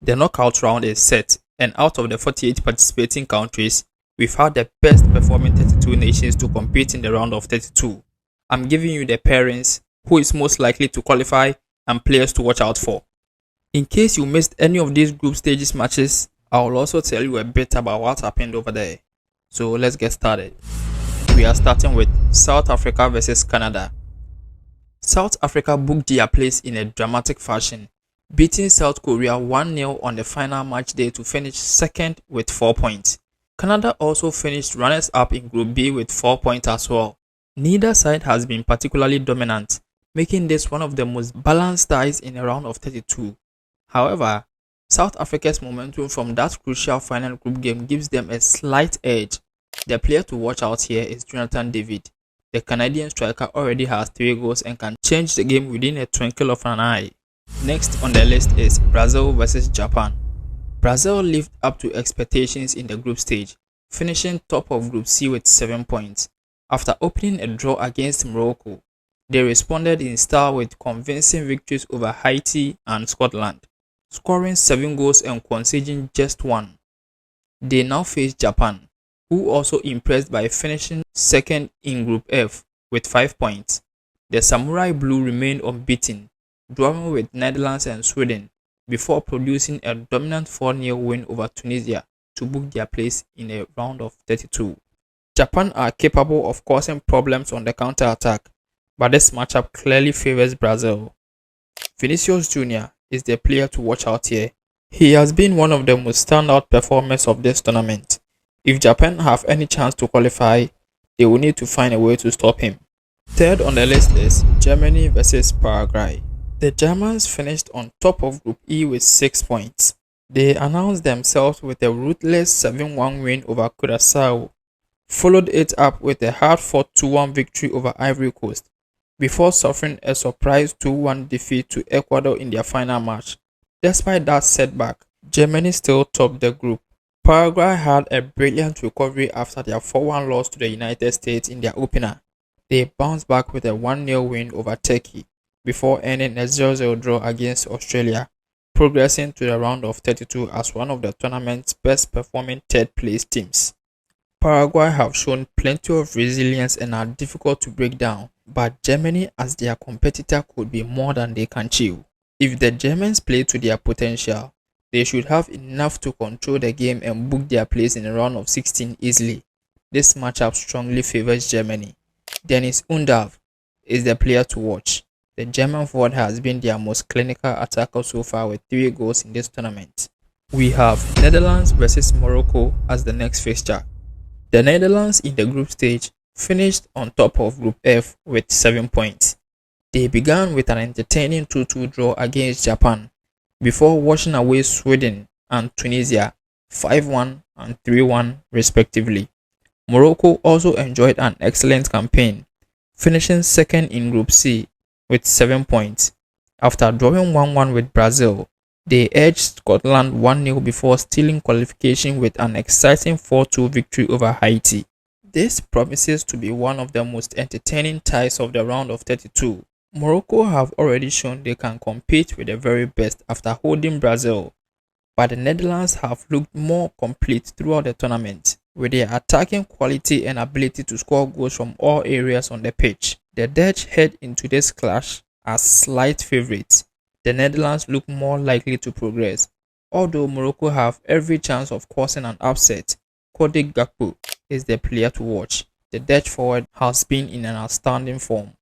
The knockout round is set, and out of the 48 participating countries, we've had the best performing 32 nations to compete in the round of 32. I'm giving you the pairings, who is most likely to qualify, and players to watch out for. In case you missed any of these group stages matches, I will also tell you a bit about what happened over there. So let's get started. We are starting with South Africa versus Canada. South Africa booked their place in a dramatic fashion, beating South Korea 1-0 on the final match day to finish second with 4 points. Canada also finished runners-up in Group B with 4 points as well. Neither side has been particularly dominant, making this one of the most balanced ties in a round of 32. However, South Africa's momentum from that crucial final group game gives them a slight edge. The player to watch out here is Jonathan David. The Canadian striker already has 3 goals and can change the game within a twinkle of an eye. Next on the list is Brazil versus Japan. Brazil lived up to expectations in the group stage, finishing top of Group C with 7 points. After opening a draw against Morocco, they responded in style with convincing victories over Haiti and Scotland, scoring 7 goals and conceding just 1. They now face Japan, who also impressed by finishing second in Group F with 5 points. The Samurai Blue remained unbeaten, drawing with Netherlands and Sweden before producing a dominant 4-0 win over Tunisia to book their place in a round of 32. Japan are capable of causing problems on the counter-attack, but this matchup clearly favors Brazil. Vinicius Jr. is the player to watch out here. He has been one of the most standout performers of this tournament. If Japan have any chance to qualify, they will need to find a way to stop him. Third on the list is Germany versus Paraguay. The Germans finished on top of Group E with 6 points. They announced themselves with a ruthless 7-1 win over Curaçao, followed it up with a hard-fought 2-1 victory over Ivory Coast, before suffering a surprise 2-1 defeat to Ecuador in their final match. Despite that setback, Germany still topped the group. Paraguay had a brilliant recovery after their 4-1 loss to the United States in their opener. They bounced back with a 1-0 win over Turkey, before ending a 0-0 draw against Australia, progressing to the round of 32 as one of the tournament's best performing third-place teams. Paraguay have shown plenty of resilience and are difficult to break down, but Germany as their competitor could be more than they can chew. If the Germans play to their potential, they should have enough to control the game and book their place in the round of 16 easily. This matchup strongly favors Germany. Dennis Undav is the player to watch. The German forward has been their most clinical attacker so far with 3 goals in this tournament. We have Netherlands versus Morocco as the next fixture. The Netherlands in the group stage finished on top of Group F with 7 points. They began with an entertaining 2-2 draw against Japan, before washing away Sweden and Tunisia 5-1 and 3-1 respectively. Morocco also enjoyed an excellent campaign, finishing second in Group C with 7 points. After drawing 1-1 with Brazil, they edged Scotland 1-0 before stealing qualification with an exciting 4-2 victory over Haiti. This promises to be one of the most entertaining ties of the round of 32. Morocco have already shown they can compete with the very best after holding Brazil, but the Netherlands have looked more complete throughout the tournament, with their attacking quality and ability to score goals from all areas on the pitch. The Dutch head into this clash as slight favourites. The Netherlands look more likely to progress, although Morocco have every chance of causing an upset. Cody Gakpo is the player to watch. The Dutch forward has been in an outstanding form.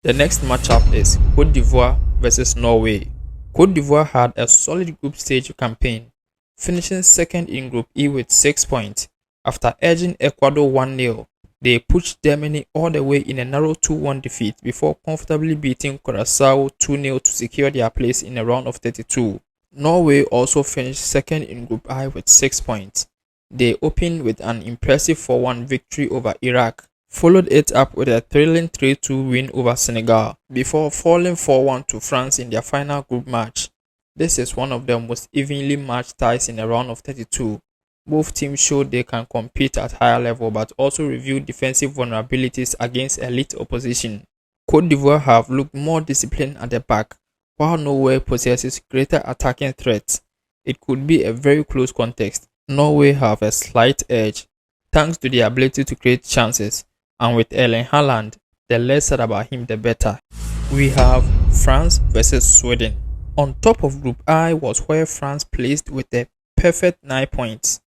The next matchup is Côte d'Ivoire versus Norway. Côte d'Ivoire had a solid group stage campaign, finishing second in Group E with 6 points. After edging Ecuador 1-0, they pushed Germany all the way in a narrow 2-1 defeat before comfortably beating Curaçao 2-0 to secure their place in the round of 32. Norway also finished second in Group I with 6 points. They opened with an impressive 4-1 victory over Iraq, followed it up with a thrilling 3-2 win over Senegal, before falling 4-1 to France in their final group match. This is one of the most evenly matched ties in the round of 32. Both teams showed they can compete at higher level but also revealed defensive vulnerabilities against elite opposition. Côte d'Ivoire have looked more disciplined at the back, while Norway possesses greater attacking threats. it could be a very close contest. Norway have a slight edge thanks to their ability to create chances, and with Erling Haaland, the less said about him the better. We have France versus Sweden. On top of Group I was where France placed with a perfect 9 points.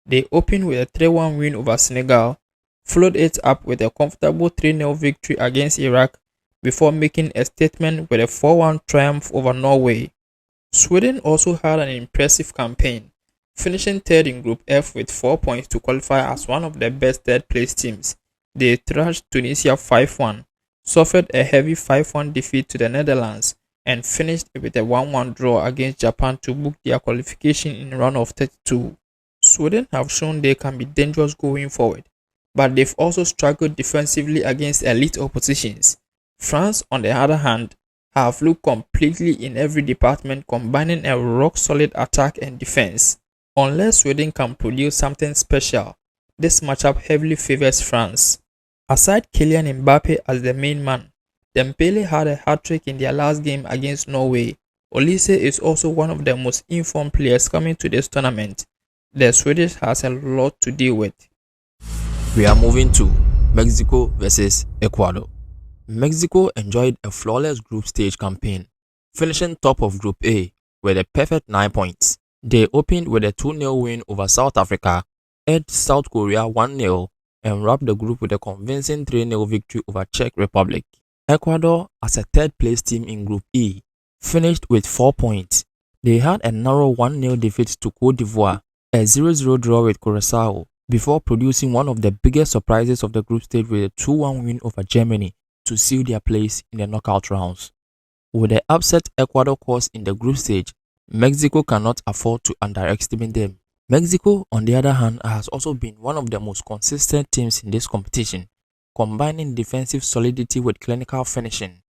They opened with a 3-1 win over Senegal, followed it up with a comfortable 3-0 victory against Iraq before making a statement with a 4-1 triumph over Norway. Sweden also had an impressive campaign, finishing third in Group F with 4 points to qualify as one of the best third-place teams. They thrashed Tunisia 5-1, suffered a heavy 5-1 defeat to the Netherlands, and finished with a 1-1 draw against Japan to book their qualification in round of 32. Sweden have shown they can be dangerous going forward, but they've also struggled defensively against elite oppositions. France, on the other hand, have looked completely in every department, combining a rock-solid attack and defense. Unless Sweden can produce something special, this matchup heavily favors France. Aside Kylian Mbappe as the main man, Dembele had a hat-trick in their last game against Norway. Olise is also one of the most informed players coming to this tournament. The Swedish has a lot to deal with. We are moving to Mexico versus Ecuador. Mexico enjoyed a flawless group stage campaign, finishing top of Group A with a perfect 9 points. They opened with a 2-0 win over South Africa, edged South Korea 1-0, and wrapped the group with a convincing 3-0 victory over Czech Republic. Ecuador, as a third-place team in Group E, finished with 4 points. They had a narrow 1-0 defeat to Côte d'Ivoire, a 0-0 draw with Curaçao, before producing one of the biggest surprises of the group stage with a 2-1 win over Germany to seal their place in the knockout rounds. With the upset Ecuador caused in the group stage, Mexico cannot afford to underestimate them. Mexico, on the other hand, has also been one of the most consistent teams in this competition, combining defensive solidity with clinical finishing.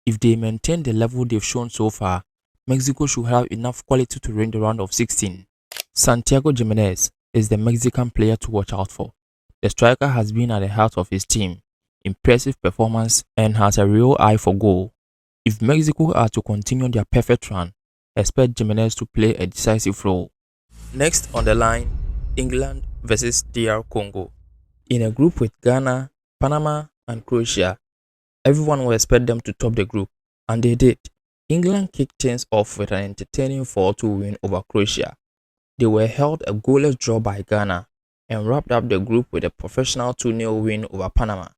If they maintain the level they've shown so far, Mexico should have enough quality to win the round of 16. Santiago Giménez is the Mexican player to watch out for. The striker has been at the heart of his team, impressive performance, and has a real eye for goal. If Mexico are to continue their perfect run, expect Giménez to play a decisive role. Next on the line, England versus DR Congo. In a group with Ghana, Panama, and Croatia, everyone will expect them to top the group, and they did. England kicked things off with an entertaining 4-2 win over Croatia. They were held a goalless draw by Ghana and wrapped up the group with a professional 2-0 win over Panama.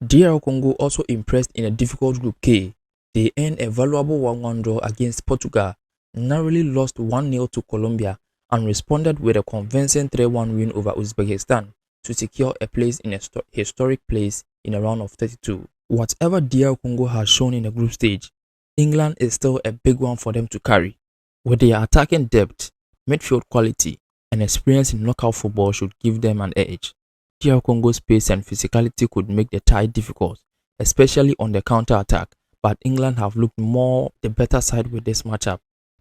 DR Congo also impressed in a difficult Group K. They earned a valuable 1-1 draw against Portugal, narrowly lost 1-0 to Colombia, and responded with a convincing 3-1 win over Uzbekistan to secure a place in a historic place in a round of 32. Whatever DR Congo has shown in the group stage, England is still a big one for them to carry. With their attacking depth, midfield quality, and experience in knockout football should give them an edge. DR Congo's pace and physicality could make the tie difficult, especially on the counter-attack, but England have looked more the better side with this matchup.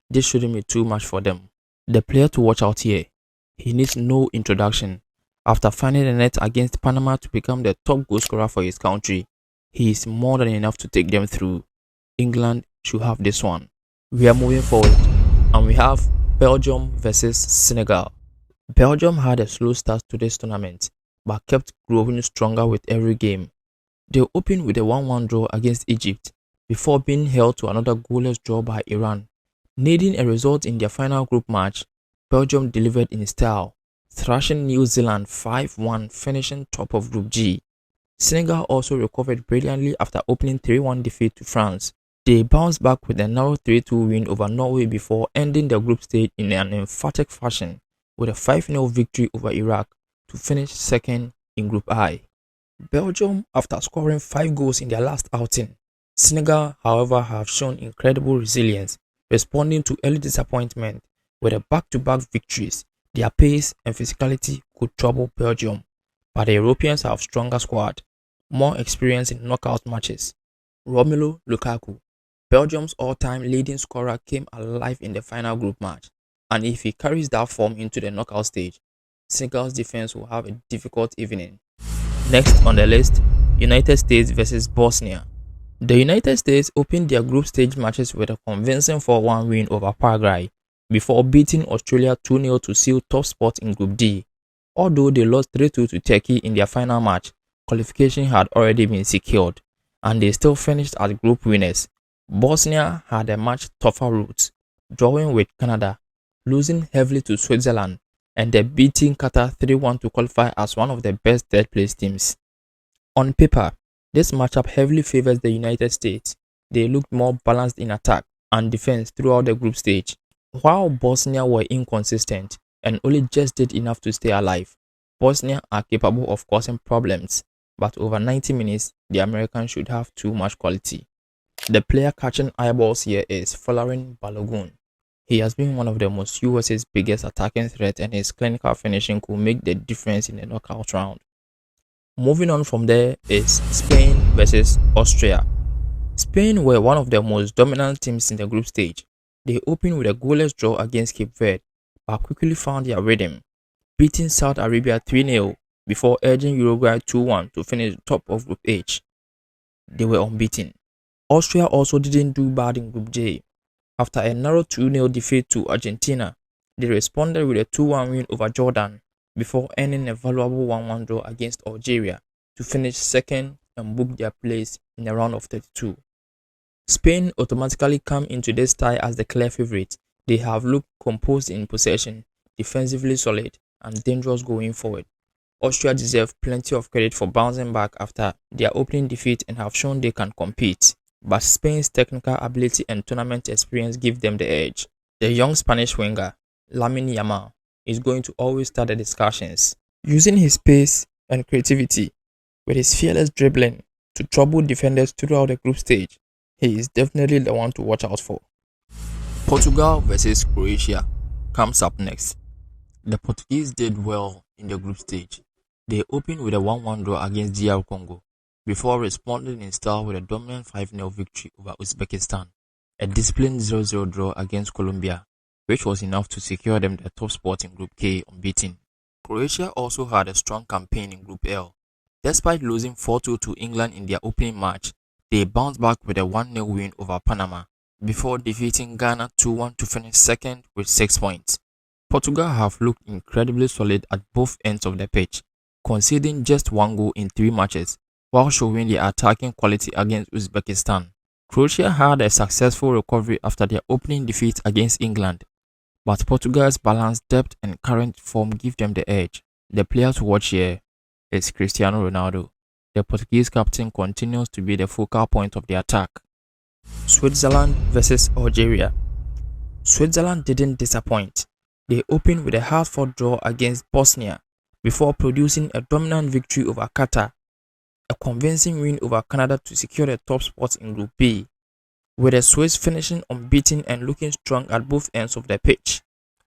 This shouldn't be too much for them. The player to watch out here, he needs no introduction. After finding the net against Panama to become the top goal scorer for his country, he is more than enough to take them through. England should have this one. We are moving forward, and we have Belgium versus Senegal. Belgium had a slow start to this tournament, but kept growing stronger with every game. They opened with a 1-1 draw against Egypt, before being held to another goalless draw by Iran. Needing a result in their final group match, Belgium delivered in style, thrashing New Zealand 5-1, finishing top of Group G. Senegal also recovered brilliantly after opening 3-1 defeat to France. They bounced back with a narrow 3-2 win over Norway before ending the group stage in an emphatic fashion with a 5-0 victory over Iraq to finish second in Group I. Belgium, after scoring 5 goals in their last outing. Senegal, however, have shown incredible resilience, responding to early disappointment with a back-to-back victories. Their pace and physicality could trouble Belgium, but the Europeans have stronger squad, more experience in knockout matches. Romelu Lukaku, Belgium's all-time leading scorer, came alive in the final group match, and if he carries that form into the knockout stage, Senegal's defense will have a difficult evening. Next on the list, United States versus Bosnia. The United States opened their group stage matches with a convincing 4-1 win over Paraguay, before beating Australia 2-0 to seal top spot in Group D. Although they lost 3-2 to Turkey in their final match, qualification had already been secured, and they still finished as group winners. Bosnia had a much tougher route, drawing with Canada, losing heavily to Switzerland, and then beating Qatar 3-1 to qualify as one of the best third-place teams. On paper, this matchup heavily favors the United States. They looked more balanced in attack and defense throughout the group stage, while Bosnia were inconsistent and only just did enough to stay alive. Bosnia are capable of causing problems, but over 90 minutes, the Americans should have too much quality. The player catching eyeballs here is Folarin Balogun. He has been one of the most USA's biggest attacking threats, and his clinical finishing could make the difference in the knockout round. Moving on from there is Spain versus Austria. Spain were one of the most dominant teams in the group stage. They opened with a goalless draw against Cape Verde, but quickly found their rhythm, beating South Arabia 3-0 before edging Uruguay 2-1 to finish top of Group H. They were unbeaten. Austria also didn't do bad in Group J. After a narrow 2-0 defeat to Argentina, they responded with a 2-1 win over Jordan before earning a valuable 1-1 draw against Algeria to finish second and book their place in the round of 32. Spain automatically come into this tie as the clear favourite. They have looked composed in possession, defensively solid, and dangerous going forward. Austria deserve plenty of credit for bouncing back after their opening defeat and have shown they can compete, but Spain's technical ability and tournament experience give them the edge. The young Spanish winger, Lamine Yamal, is going to always start the discussions, using his pace and creativity with his fearless dribbling to trouble defenders throughout the group stage. He is definitely the one to watch out for. Portugal versus Croatia comes up next. The Portuguese did well in the group stage. They opened with a 1-1 draw against DR Congo before responding in style with a dominant 5-0 victory over Uzbekistan, a disciplined 0-0 draw against Colombia, which was enough to secure them the top spot in Group K unbeaten. Croatia also had a strong campaign in Group L. Despite losing 4-2 to England in their opening match, they bounced back with a 1-0 win over Panama before defeating Ghana 2-1 to finish second with 6 points. Portugal have looked incredibly solid at both ends of the pitch, conceding just 1 goal in 3 matches, while showing their attacking quality against Uzbekistan. Croatia had a successful recovery after their opening defeat against England, but Portugal's balanced depth and current form give them the edge. The player to watch here is Cristiano Ronaldo. The Portuguese captain continues to be the focal point of the attack. Switzerland versus Algeria. Switzerland didn't disappoint. They opened with a hard-fought draw against Bosnia before producing a dominant victory over Qatar, a convincing win over Canada to secure the top spot in Group B, with the Swiss finishing unbeaten and looking strong at both ends of the pitch.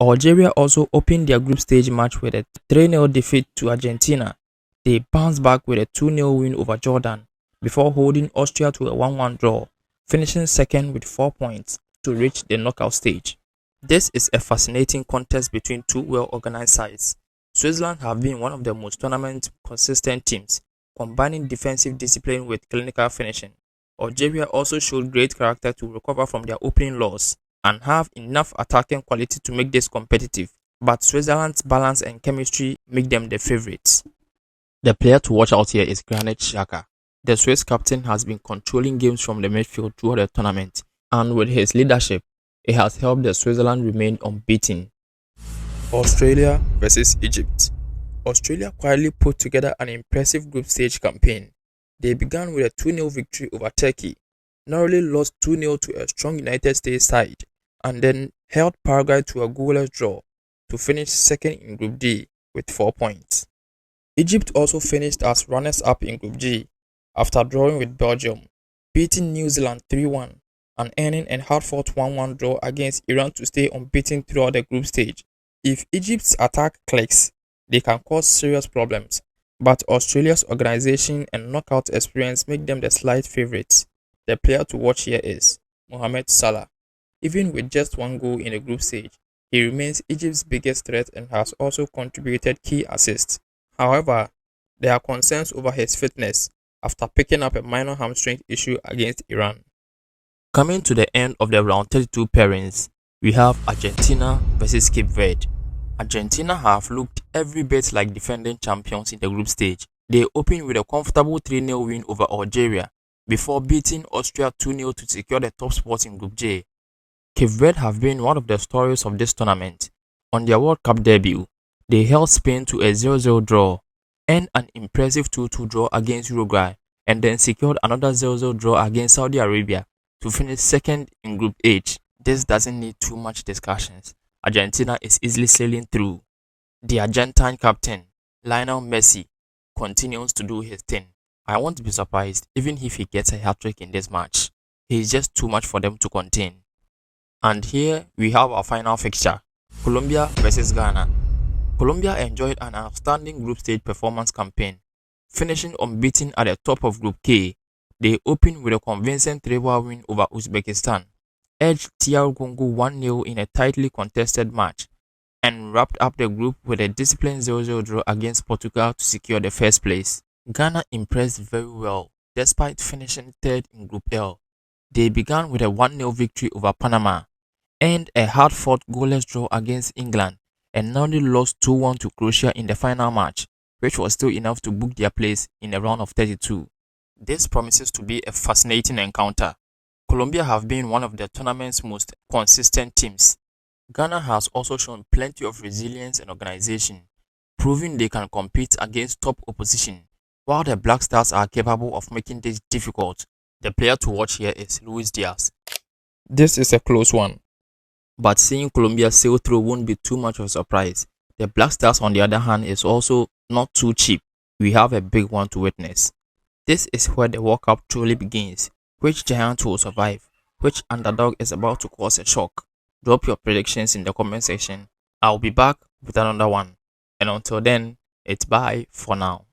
Algeria also opened their group stage match with a 3-0 defeat to Argentina. They bounced back with a 2-0 win over Jordan before holding Austria to a 1-1 draw, finishing second with 4 points to reach the knockout stage. This is a fascinating contest between two well-organized sides. Switzerland have been one of the most tournament consistent teams, combining defensive discipline with clinical finishing. Algeria also showed great character to recover from their opening loss and have enough attacking quality to make this competitive, but Switzerland's balance and chemistry make them the favourites. The player to watch out here is Granit Xhaka. The Swiss captain has been controlling games from the midfield throughout the tournament, and with his leadership, it has helped the Switzerland remain unbeaten. Australia versus Egypt. Australia quietly put together an impressive group stage campaign. They began with a 2-0 victory over Turkey, narrowly lost 2-0 to a strong United States side, and then held Paraguay to a goalless draw to finish second in Group D with 4 points. Egypt also finished as runners-up in Group G after drawing with Belgium, beating New Zealand 3-1 and earning a hard-fought 1-1 draw against Iran to stay unbeaten throughout the group stage. If Egypt's attack clicks, they can cause serious problems, but Australia's organization and knockout experience make them the slight favourites. The player to watch here is Mohamed Salah. Even with just 1 goal in the group stage, he remains Egypt's biggest threat and has also contributed key assists. However, there are concerns over his fitness after picking up a minor hamstring issue against Iran. Coming to the end of the round 32 pairings, we have Argentina versus Cape Verde. Argentina have looked every bit like defending champions in the group stage. They opened with a comfortable 3-0 win over Algeria before beating Austria 2-0 to secure the top spot in Group J. Cape Verde have been one of the stories of this tournament. On their World Cup debut, they held Spain to a 0-0 draw and an impressive 2-2 draw against Uruguay, and then secured another 0-0 draw against Saudi Arabia to finish second in Group H. This doesn't need too much discussions. Argentina is easily sailing through. The Argentine captain, Lionel Messi, continues to do his thing. I won't be surprised even if he gets a hat-trick in this match. He is just too much for them to contain. And here we have our final fixture, Colombia versus Ghana. Colombia enjoyed an outstanding group stage performance campaign, finishing unbeaten at the top of Group K. They opened with a convincing 3-1 win over Uzbekistan, edged DR Congo 1-0 in a tightly contested match, and wrapped up the group with a disciplined 0-0 draw against Portugal to secure the first place. Ghana impressed very well despite finishing third in Group L. They began with a 1-0 victory over Panama, and a hard-fought goalless draw against England, and narrowly lost 2-1 to Croatia in the final match, which was still enough to book their place in the round of 32. This promises to be a fascinating encounter. Colombia have been one of the tournament's most consistent teams. Ghana has also shown plenty of resilience and organization, proving they can compete against top opposition, while the Black Stars are capable of making this difficult. The player to watch here is Luis Diaz. This is a close one, but seeing Colombia sail through won't be too much of a surprise. The Black Stars, on the other hand, is also not too cheap. We have a big one to witness. This is where the World Cup truly begins. Which giant will survive? Which underdog is about to cause a shock? Drop your predictions in the comment section. I'll be back with another one. And until then, it's bye for now.